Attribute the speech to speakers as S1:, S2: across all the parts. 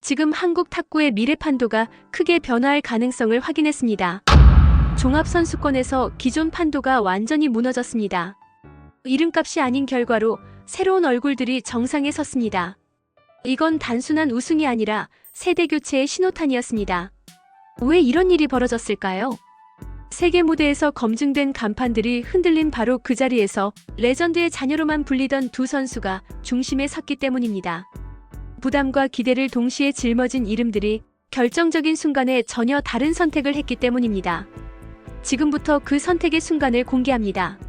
S1: 지금 한국 탁구의 미래 판도가 크게 변화할 가능성을 확인했습니다. 종합선수권에서 기존 판도가 완전히 무너졌습니다. 이름값이 아닌 결과로 새로운 얼굴들이 정상에 섰습니다. 이건 단순한 우승이 아니라 세대 교체의 신호탄이었습니다. 왜 이런 일이 벌어졌을까요? 세계 무대에서 검증된 간판들이 흔들린 바로 그 자리에서 레전드의 자녀로만 불리던 두 선수가 중심에 섰기 때문입니다. 부담과 기대를 동시에 짊어진 이름들이 결정적인 순간에 전혀 다른 선택을 했기 때문입니다. 지금부터 그 선택의 순간을 공개합니다.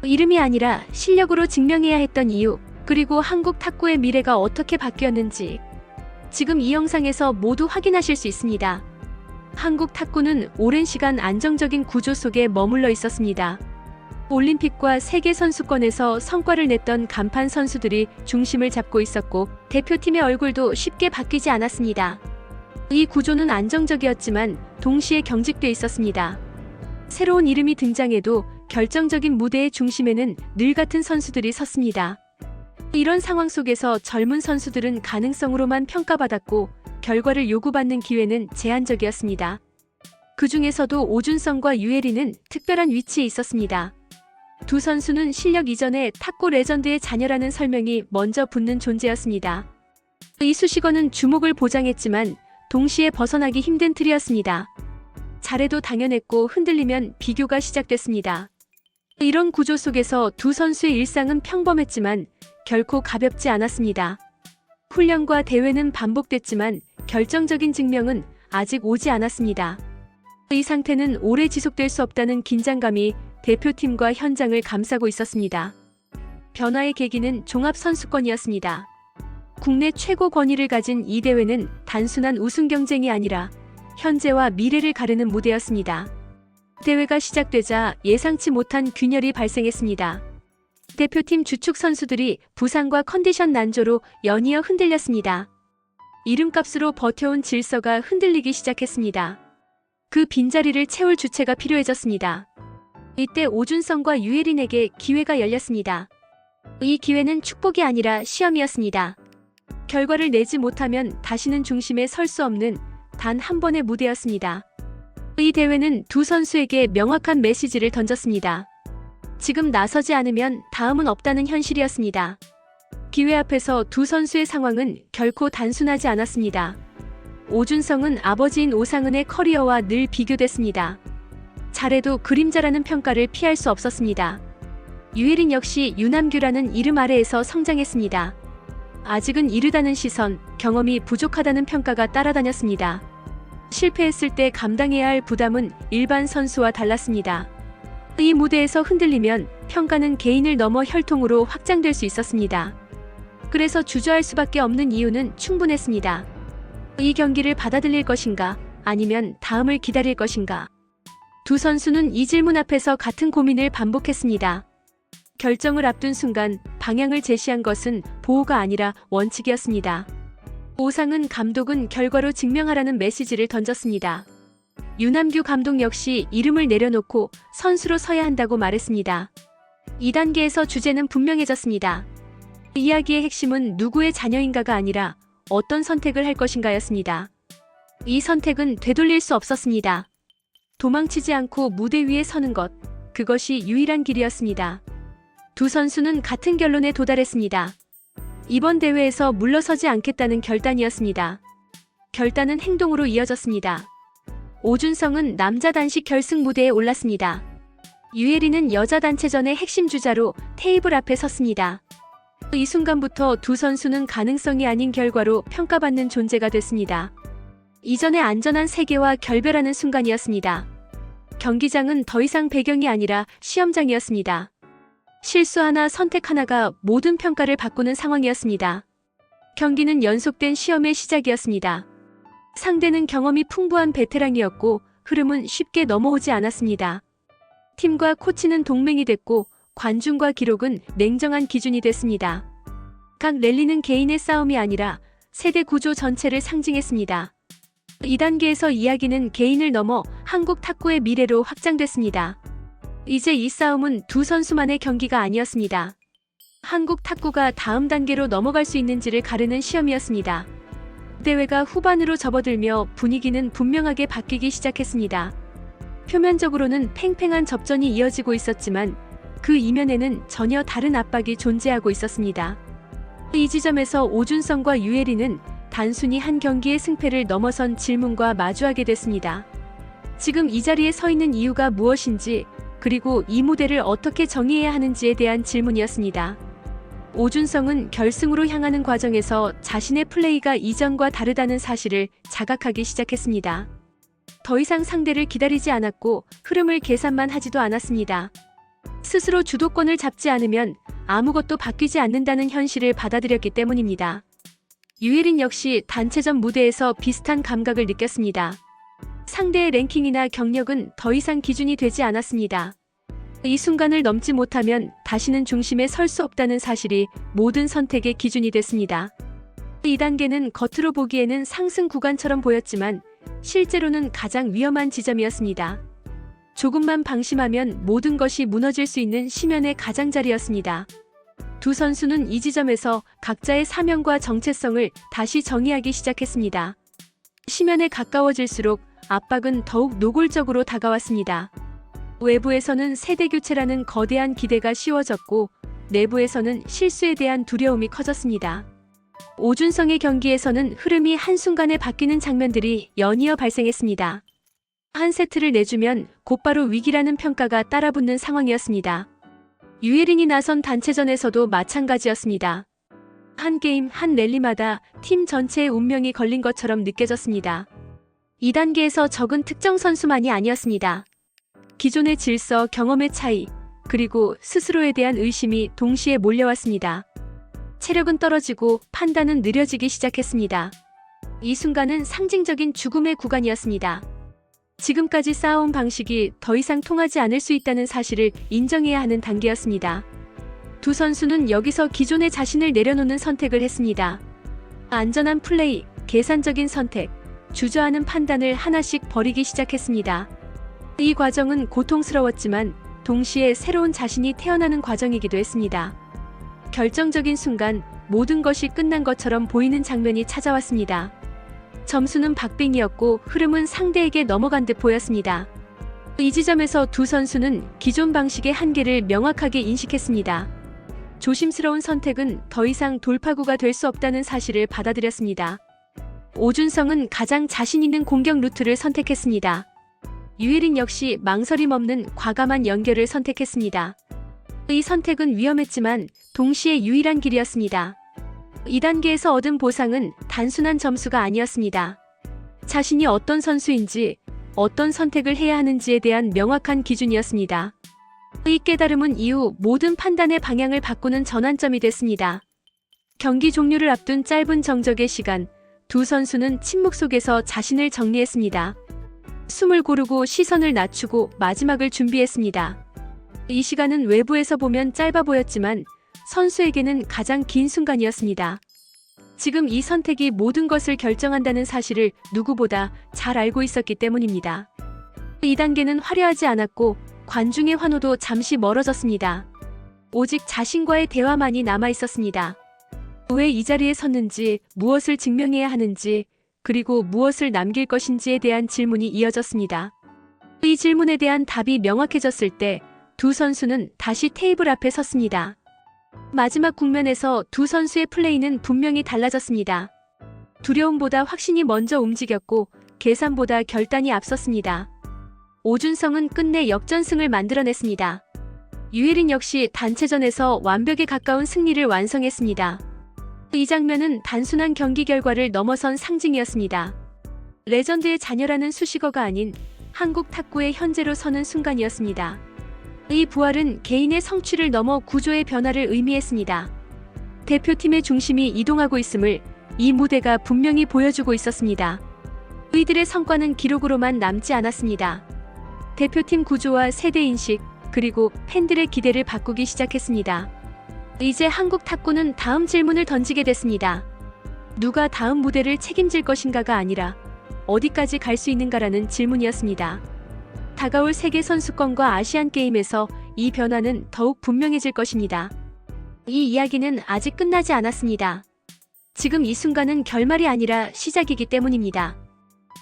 S1: 이름이 아니라 실력으로 증명해야 했던 이유, 그리고 한국 탁구의 미래가 어떻게 바뀌었는지 지금 이 영상에서 모두 확인하실 수 있습니다. 한국 탁구는 오랜 시간 안정적인 구조 속에 머물러 있었습니다. 올림픽과 세계 선수권에서 성과를 냈던 간판 선수들이 중심을 잡고 있었고 대표팀의 얼굴도 쉽게 바뀌지 않았습니다. 이 구조는 안정적이었지만 동시에 경직돼 있었습니다. 새로운 이름이 등장해도 결정적인 무대의 중심에는 늘 같은 선수들이 섰습니다. 이런 상황 속에서 젊은 선수들은 가능성으로만 평가받았고 결과를 요구받는 기회는 제한적이었습니다. 그 중에서도 오준성과 유예리는 특별한 위치에 있었습니다. 두 선수는 실력 이전에 탁구 레전드의 자녀라는 설명이 먼저 붙는 존재였습니다. 이 수식어는 주목을 보장했지만 동시에 벗어나기 힘든 틀이었습니다. 잘해도 당연했고 흔들리면 비교가 시작됐습니다. 이런 구조 속에서 두 선수의 일상은 평범했지만 결코 가볍지 않았습니다. 훈련과 대회는 반복됐지만 결정적인 증명은 아직 오지 않았습니다. 이 상태는 오래 지속될 수 없다는 긴장감이 대표팀과 현장을 감싸고 있었습니다. 변화의 계기는 종합선수권이었습니다. 국내 최고 권위를 가진 이 대회는 단순한 우승 경쟁이 아니라 현재와 미래를 가르는 무대였습니다. 대회가 시작되자 예상치 못한 균열이 발생했습니다. 대표팀 주축 선수들이 부상과 컨디션 난조로 연이어 흔들렸습니다. 이름값으로 버텨온 질서가 흔들리기 시작했습니다. 그 빈자리를 채울 주체가 필요해졌습니다. 이때 오준성과 유예린에게 기회가 열렸습니다. 이 기회는 축복이 아니라 시험이었습니다. 결과를 내지 못하면 다시는 중심에 설 수 없는 단 한 번의 무대였습니다. 이 대회는 두 선수에게 명확한 메시지를 던졌습니다. 지금 나서지 않으면 다음은 없다는 현실이었습니다. 기회 앞에서 두 선수의 상황은 결코 단순하지 않았습니다. 오준성은 아버지인 오상은의 커리어와 늘 비교됐습니다. 잘해도 그림자라는 평가를 피할 수 없었습니다. 유예린 역시 유남규라는 이름 아래에서 성장했습니다. 아직은 이르다는 시선, 경험이 부족하다는 평가가 따라다녔습니다. 실패했을 때 감당해야 할 부담은 일반 선수와 달랐습니다. 이 무대에서 흔들리면 평가는 개인을 넘어 혈통으로 확장될 수 있었습니다. 그래서 주저할 수밖에 없는 이유는 충분했습니다. 이 경기를 받아들일 것인가, 아니면 다음을 기다릴 것인가. 두 선수는 이 질문 앞에서 같은 고민을 반복했습니다. 결정을 앞둔 순간 방향을 제시한 것은 보호가 아니라 원칙이었습니다. 오상은 감독은 결과로 증명하라는 메시지를 던졌습니다. 유남규 감독 역시 이름을 내려놓고 선수로 서야 한다고 말했습니다. 2단계에서 주제는 분명해졌습니다. 이야기의 핵심은 누구의 자녀인가가 아니라 어떤 선택을 할 것인가였습니다. 이 선택은 되돌릴 수 없었습니다. 도망치지 않고 무대 위에 서는 것, 그것이 유일한 길이었습니다. 두 선수는 같은 결론에 도달했습니다. 이번 대회에서 물러서지 않겠다는 결단이었습니다. 결단은 행동으로 이어졌습니다. 오준성은 남자 단식 결승 무대에 올랐습니다. 유예린은 여자 단체전의 핵심 주자로 테이블 앞에 섰습니다. 이 순간부터 두 선수는 가능성이 아닌 결과로 평가받는 존재가 됐습니다. 이전의 안전한 세계와 결별하는 순간이었습니다. 경기장은 더 이상 배경이 아니라 시험장이었습니다. 실수 하나, 선택 하나가 모든 평가를 바꾸는 상황이었습니다. 경기는 연속된 시험의 시작이었습니다. 상대는 경험이 풍부한 베테랑이었고 흐름은 쉽게 넘어오지 않았습니다. 팀과 코치는 동맹이 됐고 관중과 기록은 냉정한 기준이 됐습니다. 각 랠리는 개인의 싸움이 아니라 세대 구조 전체를 상징했습니다. 2단계에서 이야기는 개인을 넘어 한국 탁구의 미래로 확장됐습니다. 이제 이 싸움은 두 선수만의 경기가 아니었습니다. 한국 탁구가 다음 단계로 넘어갈 수 있는지를 가르는 시험이었습니다. 대회가 후반으로 접어들며 분위기는 분명하게 바뀌기 시작했습니다. 표면적으로는 팽팽한 접전이 이어지고 있었지만 그 이면에는 전혀 다른 압박이 존재하고 있었습니다. 이 지점에서 오준성과 유예린은 단순히 한 경기의 승패를 넘어선 질문과 마주하게 됐습니다. 지금 이 자리에 서 있는 이유가 무엇인지, 그리고 이 무대를 어떻게 정의해야 하는지에 대한 질문이었습니다. 오준성은 결승으로 향하는 과정에서 자신의 플레이가 이전과 다르다는 사실을 자각하기 시작했습니다. 더 이상 상대를 기다리지 않았고 흐름을 계산만 하지도 않았습니다. 스스로 주도권을 잡지 않으면 아무것도 바뀌지 않는다는 현실을 받아들였기 때문입니다. 유예린 역시 단체전 무대에서 비슷한 감각을 느꼈습니다. 상대의 랭킹이나 경력은 더 이상 기준이 되지 않았습니다. 이 순간을 넘지 못하면 다시는 중심에 설 수 없다는 사실이 모든 선택의 기준이 됐습니다. 이 단계는 겉으로 보기에는 상승 구간처럼 보였지만 실제로는 가장 위험한 지점이었습니다. 조금만 방심하면 모든 것이 무너질 수 있는 심연의 가장자리였습니다. 두 선수는 이 지점에서 각자의 사명과 정체성을 다시 정의하기 시작했습니다. 심연에 가까워질수록 압박은 더욱 노골적으로 다가왔습니다. 외부에서는 세대교체라는 거대한 기대가 씌워졌고 내부에서는 실수에 대한 두려움이 커졌습니다. 오준성의 경기에서는 흐름이 한순간에 바뀌는 장면들이 연이어 발생했습니다. 한 세트를 내주면 곧바로 위기라는 평가가 따라붙는 상황이었습니다. 유예린이 나선 단체전에서도 마찬가지였습니다. 한 게임, 한 랠리마다 팀 전체의 운명이 걸린 것처럼 느껴졌습니다. 이 단계에서 적은 특정 선수만이 아니었습니다. 기존의 질서, 경험의 차이, 그리고 스스로에 대한 의심이 동시에 몰려왔습니다. 체력은 떨어지고 판단은 느려지기 시작했습니다. 이 순간은 상징적인 죽음의 구간이었습니다. 지금까지 쌓아온 방식이 더 이상 통하지 않을 수 있다는 사실을 인정해야 하는 단계였습니다. 두 선수는 여기서 기존의 자신을 내려놓는 선택을 했습니다. 안전한 플레이, 계산적인 선택, 주저하는 판단을 하나씩 버리기 시작했습니다. 이 과정은 고통스러웠지만 동시에 새로운 자신이 태어나는 과정이기도 했습니다. 결정적인 순간 모든 것이 끝난 것처럼 보이는 장면이 찾아왔습니다. 점수는 박빙이었고 흐름은 상대에게 넘어간 듯 보였습니다. 이 지점에서 두 선수는 기존 방식의 한계를 명확하게 인식했습니다. 조심스러운 선택은 더 이상 돌파구가 될 수 없다는 사실을 받아들였습니다. 오준성은 가장 자신 있는 공격 루트를 선택했습니다. 유예린 역시 망설임 없는 과감한 연결을 선택했습니다. 이 선택은 위험했지만 동시에 유일한 길이었습니다. 이 단계에서 얻은 보상은 단순한 점수가 아니었습니다. 자신이 어떤 선수인지, 어떤 선택을 해야 하는지에 대한 명확한 기준이었습니다. 이 깨달음은 이후 모든 판단의 방향을 바꾸는 전환점이 됐습니다. 경기 종료를 앞둔 짧은 정적의 시간, 두 선수는 침묵 속에서 자신을 정리했습니다. 숨을 고르고 시선을 낮추고 마지막을 준비했습니다. 이 시간은 외부에서 보면 짧아 보였지만 선수에게는 가장 긴 순간이었습니다. 지금 이 선택이 모든 것을 결정한다는 사실을 누구보다 잘 알고 있었기 때문입니다. 이 단계는 화려하지 않았고 관중의 환호도 잠시 멀어졌습니다. 오직 자신과의 대화만이 남아 있었습니다. 왜 이 자리에 섰는지, 무엇을 증명해야 하는지, 그리고 무엇을 남길 것인지에 대한 질문이 이어졌습니다. 이 질문에 대한 답이 명확해졌을 때 두 선수는 다시 테이블 앞에 섰습니다. 마지막 국면에서 두 선수의 플레이는 분명히 달라졌습니다. 두려움보다 확신이 먼저 움직였고 계산보다 결단이 앞섰습니다. 오준성은 끝내 역전승을 만들어냈습니다. 유예린 역시 단체전에서 완벽에 가까운 승리를 완성했습니다. 이 장면은 단순한 경기 결과를 넘어선 상징이었습니다. 레전드의 자녀라는 수식어가 아닌 한국 탁구의 현재로 서는 순간이었습니다. 이 부활은 개인의 성취를 넘어 구조의 변화를 의미했습니다. 대표팀의 중심이 이동하고 있음을 이 무대가 분명히 보여주고 있었습니다. 이들의 성과는 기록으로만 남지 않았습니다. 대표팀 구조와 세대인식, 그리고 팬들의 기대를 바꾸기 시작했습니다. 이제 한국 탁구는 다음 질문을 던지게 됐습니다. 누가 다음 무대를 책임질 것인가가 아니라 어디까지 갈 수 있는가라는 질문이었습니다. 다가올 세계 선수권과 아시안 게임에서 이 변화는 더욱 분명해질 것입니다. 이 이야기는 아직 끝나지 않았습니다. 지금 이 순간은 결말이 아니라 시작이기 때문입니다.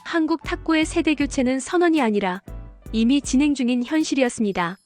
S1: 한국 탁구의 세대 교체는 선언이 아니라 이미 진행 중인 현실이었습니다.